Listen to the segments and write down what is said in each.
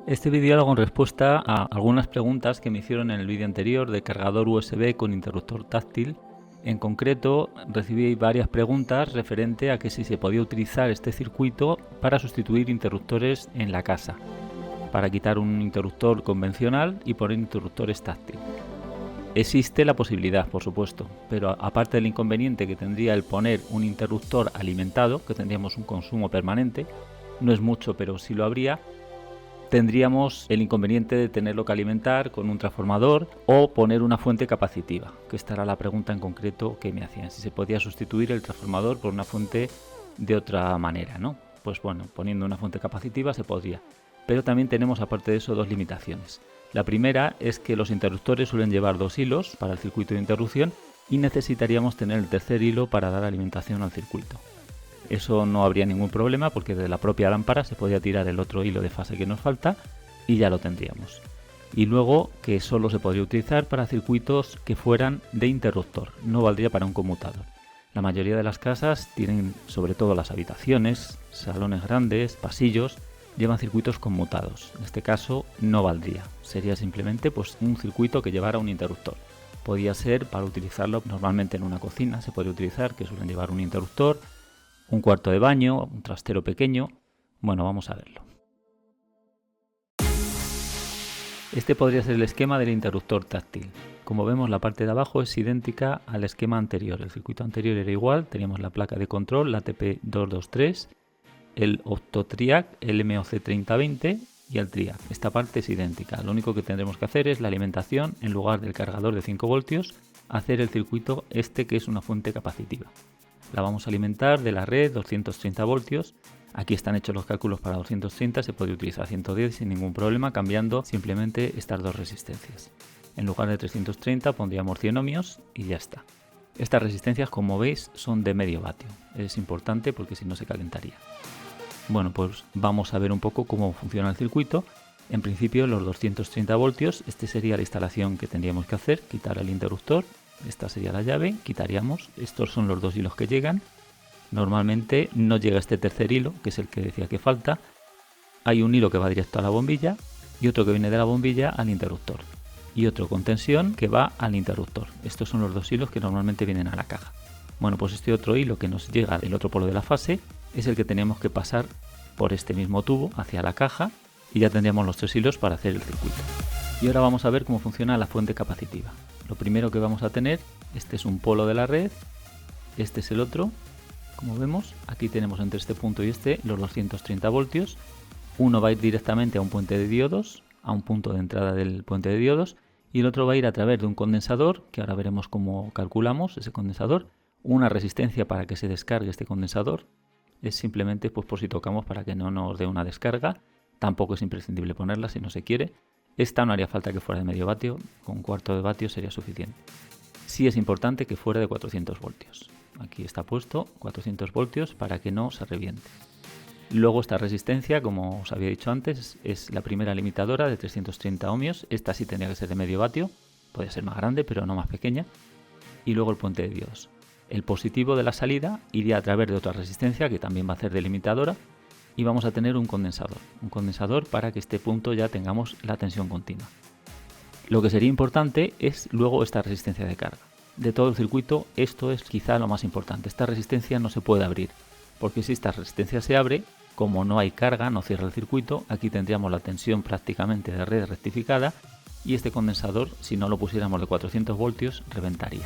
Este vídeo lo hago en respuesta a algunas preguntas que me hicieron en el vídeo anterior de cargador USB con interruptor táctil. En concreto, recibí varias preguntas referente a que si se podía utilizar este circuito para sustituir interruptores en la casa, para quitar un interruptor convencional y poner interruptores táctil. Existe la posibilidad, por supuesto, pero aparte del inconveniente que tendría el poner un interruptor alimentado, que tendríamos un consumo permanente, no es mucho, pero sí lo habría, tendríamos el inconveniente de tenerlo que alimentar con un transformador o poner una fuente capacitiva, que esta era la pregunta en concreto que me hacían, si se podía sustituir el transformador por una fuente de otra manera, ¿no? Pues bueno, poniendo una fuente capacitiva se podría, pero también tenemos aparte de eso dos limitaciones. La primera es que los interruptores suelen llevar dos hilos para el circuito de interrupción y necesitaríamos tener el tercer hilo para dar alimentación al circuito. Eso no habría ningún problema porque de la propia lámpara se podría tirar el otro hilo de fase que nos falta y ya lo tendríamos. Y luego que solo se podría utilizar para circuitos que fueran de interruptor, no valdría para un conmutador. La mayoría de las casas tienen, sobre todo las habitaciones, salones grandes, pasillos, llevan circuitos conmutados. En este caso no valdría, sería simplemente pues un circuito que llevara un interruptor. Podría ser para utilizarlo normalmente en una cocina, se podría utilizar, que suelen llevar un interruptor, un cuarto de baño, un trastero pequeño. Bueno, vamos a verlo. Este podría ser el esquema del interruptor táctil. Como vemos, la parte de abajo es idéntica al esquema anterior. El circuito anterior era igual, teníamos la placa de control, la TP223, el OptoTriac, el MOC3020 y el Triac. Esta parte es idéntica. Lo único que tendremos que hacer es la alimentación, en lugar del cargador de 5 voltios, hacer el circuito este que es una fuente capacitiva. La vamos a alimentar de la red 230 voltios. Aquí están hechos los cálculos para 230, se puede utilizar 110 sin ningún problema, cambiando simplemente estas dos resistencias. En lugar de 330 pondríamos 100 ohmios y ya está. Estas resistencias, como veis, son de medio vatio. Es importante porque si no se calentaría. Bueno, pues vamos a ver un poco cómo funciona el circuito. En principio los 230 voltios, esta sería la instalación que tendríamos que hacer, quitar el interruptor. Esta sería la llave, quitaríamos, estos son los dos hilos que llegan. Normalmente no llega este tercer hilo, que es el que decía que falta. Hay un hilo que va directo a la bombilla y otro que viene de la bombilla al interruptor. Y otro con tensión que va al interruptor. Estos son los dos hilos que normalmente vienen a la caja. Bueno, pues este otro hilo que nos llega del otro polo de la fase es el que tenemos que pasar por este mismo tubo hacia la caja y ya tendríamos los tres hilos para hacer el circuito. Y ahora vamos a ver cómo funciona la fuente capacitiva. Lo primero que vamos a tener, este es un polo de la red, este es el otro. Como vemos, aquí tenemos entre este punto y este los 230 voltios. Uno va a ir directamente a un puente de diodos, a un punto de entrada del puente de diodos, y el otro va a ir a través de un condensador, que ahora veremos cómo calculamos ese condensador, una resistencia para que se descargue este condensador. Es simplemente pues, por si tocamos para que no nos dé una descarga. Tampoco es imprescindible ponerla si no se quiere. Esta no haría falta que fuera de medio vatio, con un cuarto de vatio sería suficiente. Sí es importante que fuera de 400 voltios. Aquí está puesto 400 voltios para que no se reviente. Luego esta resistencia, como os había dicho antes, es la primera limitadora de 330 ohmios. Esta sí tendría que ser de medio vatio, puede ser más grande pero no más pequeña. Y luego el puente de diodos. El positivo de la salida iría a través de otra resistencia que también va a ser delimitadora. Y vamos a tener un condensador para que este punto ya tengamos la tensión continua. Lo que sería importante es luego esta resistencia de carga. De todo el circuito esto es quizá lo más importante. Esta resistencia no se puede abrir, porque si esta resistencia se abre, como no hay carga, no cierra el circuito, aquí tendríamos la tensión prácticamente de red rectificada y este condensador, si no lo pusiéramos de 400 voltios, reventaría.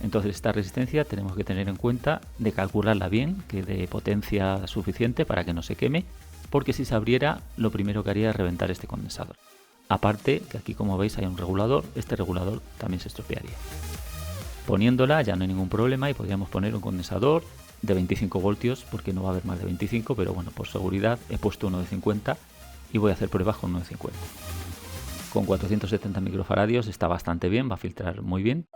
Entonces esta resistencia tenemos que tener en cuenta de calcularla bien, que dé potencia suficiente para que no se queme, porque si se abriera lo primero que haría es reventar este condensador. Aparte que aquí como veis hay un regulador, este regulador también se estropearía. Poniéndola ya no hay ningún problema y podríamos poner un condensador de 25 voltios porque no va a haber más de 25, pero bueno, por seguridad he puesto uno de 50 y voy a hacer pruebas con uno de 50. Con 470 microfaradios está bastante bien, va a filtrar muy bien.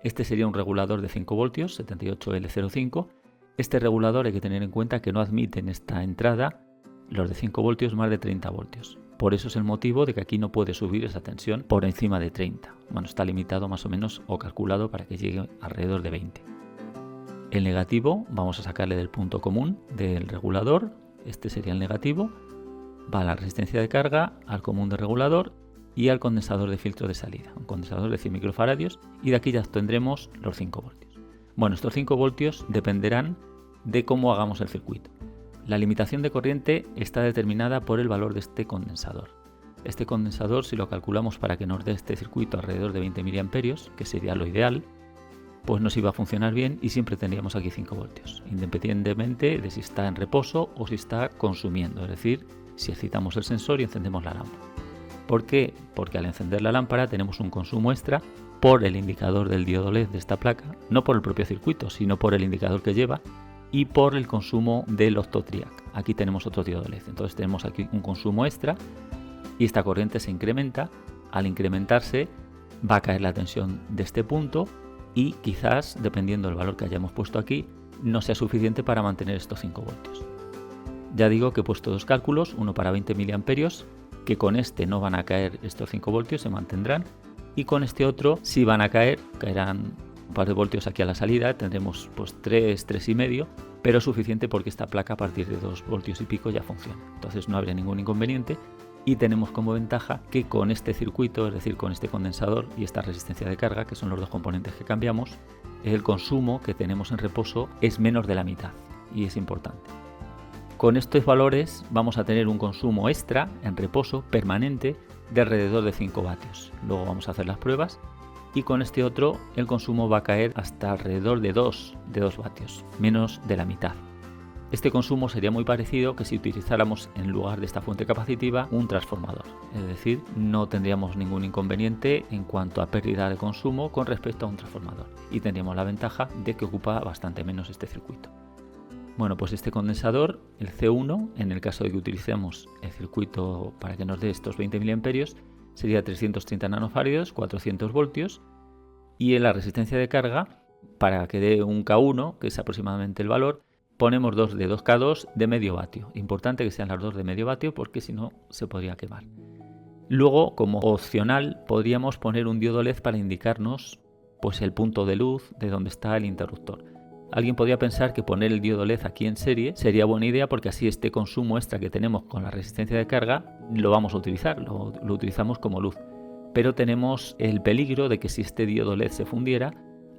Este sería un regulador de 5 voltios, 78L05. Este regulador hay que tener en cuenta que no admite en esta entrada los de 5 voltios más de 30 voltios. Por eso es el motivo de que aquí no puede subir esa tensión por encima de 30. Bueno, está limitado más o menos o calculado para que llegue alrededor de 20. El negativo vamos a sacarle del punto común del regulador. Este sería el negativo. va a la resistencia de carga, al común de regulador y al condensador de filtro de salida, un condensador de 100 microfaradios, y de aquí ya tendremos los 5 voltios. Bueno, estos 5 voltios dependerán de cómo hagamos el circuito. La limitación de corriente está determinada por el valor de este condensador. Este condensador, si lo calculamos para que nos dé este circuito alrededor de 20 mA, que sería lo ideal, pues nos iba a funcionar bien y siempre tendríamos aquí 5 voltios, independientemente de si está en reposo o si está consumiendo, es decir, si excitamos el sensor y encendemos la lámpara. ¿Por qué? Porque al encender la lámpara tenemos un consumo extra por el indicador del diodo LED de esta placa, no por el propio circuito, sino por el indicador que lleva y por el consumo del octotriac. Aquí tenemos otro diodo LED, entonces tenemos aquí un consumo extra y esta corriente se incrementa. Al incrementarse va a caer la tensión de este punto y quizás, dependiendo del valor que hayamos puesto aquí, no sea suficiente para mantener estos 5 voltios. Ya digo que he puesto dos cálculos, uno para 20 mA, que con este no van a caer estos 5 voltios, se mantendrán, y con este otro sí van a caer, caerán un par de voltios aquí a la salida, tendremos pues 3,5, pero suficiente porque esta placa a partir de 2 voltios y pico ya funciona, entonces no habría ningún inconveniente. Y tenemos como ventaja que con este circuito, es decir, con este condensador y esta resistencia de carga, que son los dos componentes que cambiamos, el consumo que tenemos en reposo es menos de la mitad, y es importante. Con estos valores vamos a tener un consumo extra en reposo permanente de alrededor de 5 vatios. Luego vamos a hacer las pruebas y con este otro el consumo va a caer hasta alrededor de 2 vatios, menos de la mitad. Este consumo sería muy parecido que si utilizáramos en lugar de esta fuente capacitiva un transformador, es decir, no tendríamos ningún inconveniente en cuanto a pérdida de consumo con respecto a un transformador y tendríamos la ventaja de que ocupa bastante menos este circuito. Bueno, pues este condensador, el C1, en el caso de que utilicemos el circuito para que nos dé estos 20 mA, sería 330 nanofarads, 400 voltios, y en la resistencia de carga, para que dé un K1, que es aproximadamente el valor, ponemos dos de 2K2 de medio vatio. Importante que sean las dos de medio vatio porque si no se podría quemar. Luego, como opcional, podríamos poner un diodo LED para indicarnos pues, el punto de luz de donde está el interruptor. Alguien podría pensar que poner el diodo LED aquí en serie sería buena idea porque así este consumo extra que tenemos con la resistencia de carga lo vamos a utilizar, lo utilizamos como luz. Pero tenemos el peligro de que si este diodo LED se fundiera,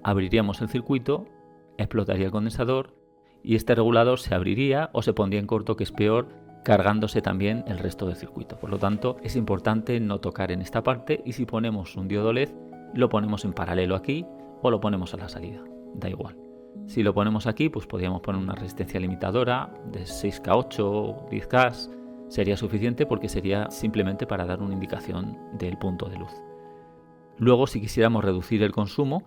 abriríamos el circuito, explotaría el condensador y este regulador se abriría o se pondría en corto, que es peor, cargándose también el resto del circuito. Por lo tanto, es importante no tocar en esta parte y si ponemos un diodo LED, lo ponemos en paralelo aquí o lo ponemos a la salida, da igual. Si lo ponemos aquí, pues podríamos poner una resistencia limitadora de 6K8 o 10K, sería suficiente porque sería simplemente para dar una indicación del punto de luz. Luego, si quisiéramos reducir el consumo,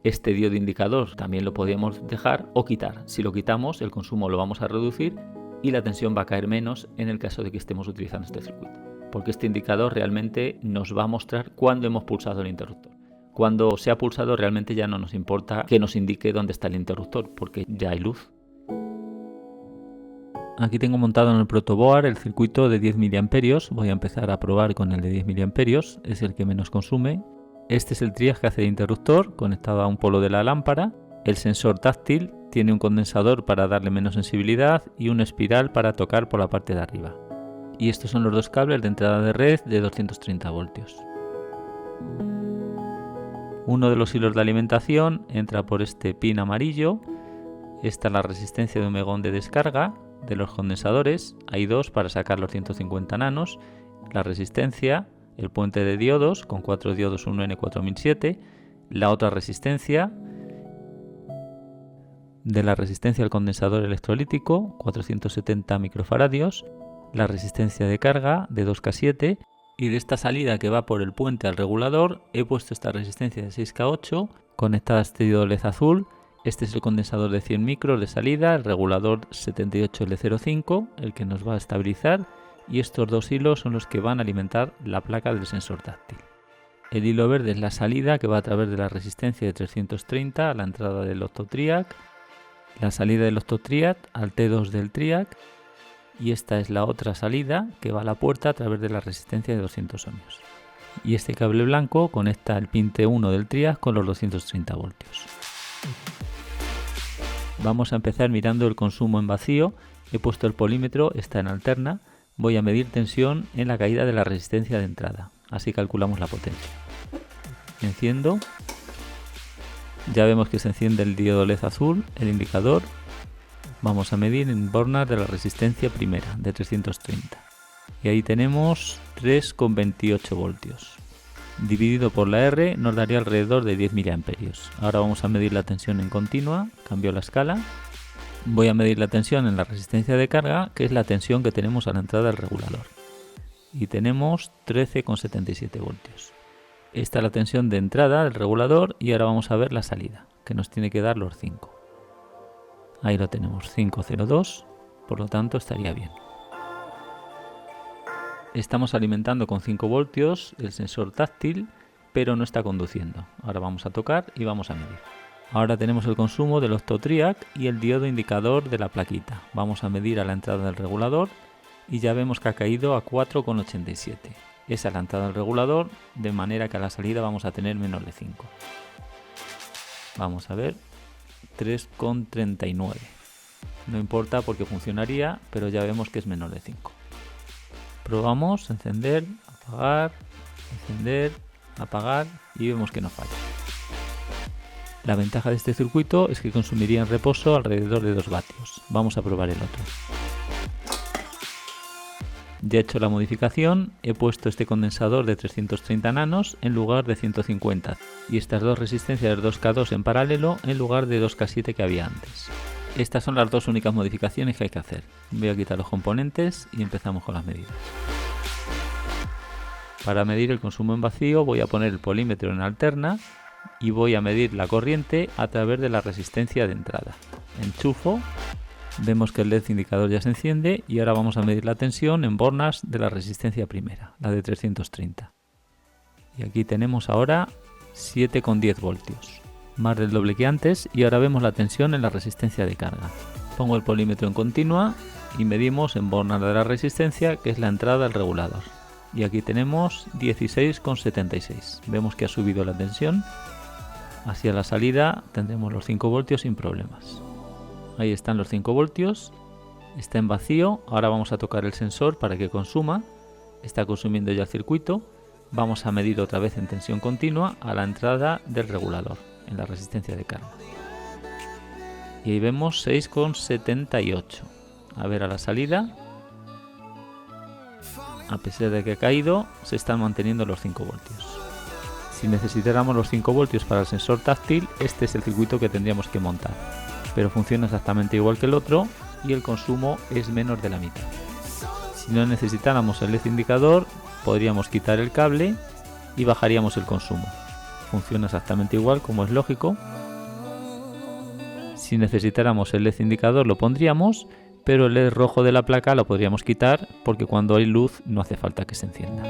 este diodo indicador también lo podríamos dejar o quitar. Si lo quitamos, el consumo lo vamos a reducir y la tensión va a caer menos en el caso de que estemos utilizando este circuito. Porque este indicador realmente nos va a mostrar cuándo hemos pulsado el interruptor. Cuando se ha pulsado realmente ya no nos importa que nos indique dónde está el interruptor porque ya hay luz. Aquí tengo montado en el protoboard el circuito de 10 mA. Voy a empezar a probar con el de 10 mA, es el que menos consume. Este es el triac que hace de interruptor conectado a un polo de la lámpara. El sensor táctil tiene un condensador para darle menos sensibilidad y una espiral para tocar por la parte de arriba. Y estos son los dos cables de entrada de red de 230 voltios. Uno de los hilos de alimentación entra por este pin amarillo. Esta es la resistencia de omegón de descarga de los condensadores. Hay dos para sacar los 150 nanos. La resistencia, el puente de diodos con 4 diodos 1N4007. La otra resistencia de la resistencia al condensador electrolítico, 470 microfaradios. La resistencia de carga de 2K7. Y de esta salida que va por el puente al regulador he puesto esta resistencia de 6K8 conectada a este diodo LED azul. Este es el condensador de 100 micros de salida, el regulador 78L05, el que nos va a estabilizar, y estos dos hilos son los que van a alimentar la placa del sensor táctil. El hilo verde es la salida que va a través de la resistencia de 330 a la entrada del octotriac, la salida del octotriac al T2 del triac, y esta es la otra salida que va a la puerta a través de la resistencia de 200 ohmios. Y este cable blanco conecta el pin T1 del triac con los 230 voltios. Vamos a empezar mirando el consumo en vacío. He puesto el polímetro, está en alterna, voy a medir tensión en la caída de la resistencia de entrada. Así calculamos la potencia. Enciendo. Ya vemos que se enciende el diodo LED azul, el indicador. Vamos a medir en bornas de la resistencia primera, de 330. Y ahí tenemos 3,28 voltios. Dividido por la R nos daría alrededor de 10 mA. Ahora vamos a medir la tensión en continua. Cambio la escala. Voy a medir la tensión en la resistencia de carga, que es la tensión que tenemos a la entrada del regulador. Y tenemos 13,77 voltios. Esta es la tensión de entrada del regulador y ahora vamos a ver la salida, que nos tiene que dar los 5. Ahí lo tenemos, 5,02, por lo tanto estaría bien. Estamos alimentando con 5 voltios el sensor táctil, pero no está conduciendo. Ahora vamos a tocar y vamos a medir. Ahora tenemos el consumo del Octotriac y el diodo indicador de la plaquita. Vamos a medir a la entrada del regulador y ya vemos que ha caído a 4,87. Esa es la entrada del regulador, de manera que a la salida vamos a tener menos de 5. Vamos a ver, 3,39. No importa porque funcionaría, pero ya vemos que es menor de 5. Probamos, encender, apagar y vemos que no falla. La ventaja de este circuito es que consumiría en reposo alrededor de 2 vatios. Vamos a probar el otro. Ya he hecho la modificación, he puesto este condensador de 330 nanos en lugar de 150 y estas dos resistencias 2K2 en paralelo en lugar de 2K7 que había antes. Estas son las dos únicas modificaciones que hay que hacer. Voy a quitar los componentes y empezamos con las medidas. Para medir el consumo en vacío voy a poner el polímetro en alterna y voy a medir la corriente a través de la resistencia de entrada. Enchufo. Vemos que el LED indicador ya se enciende y ahora vamos a medir la tensión en bornas de la resistencia primera, la de 330. Y aquí tenemos ahora 7,10 voltios, más del doble que antes, y ahora vemos la tensión en la resistencia de carga. Pongo el polímetro en continua y medimos en bornas de la resistencia, que es la entrada del regulador. Y aquí tenemos 16,76. Vemos que ha subido la tensión. Hacia la salida tendremos los 5 voltios sin problemas. Ahí están los 5 voltios, está en vacío. Ahora vamos a tocar el sensor para que consuma. Está consumiendo ya el circuito. Vamos a medir otra vez en tensión continua a la entrada del regulador, en la resistencia de carga. Y ahí vemos 6,78. A ver a la salida. A pesar de que ha caído, se están manteniendo los 5 voltios. Si necesitáramos los 5 voltios para el sensor táctil, este es el circuito que tendríamos que montar. Pero funciona exactamente igual que el otro y el consumo es menos de la mitad. Si no necesitáramos el LED indicador, podríamos quitar el cable y bajaríamos el consumo. Funciona exactamente igual, como es lógico. Si necesitáramos el LED indicador lo pondríamos, pero el LED rojo de la placa lo podríamos quitar porque cuando hay luz no hace falta que se encienda.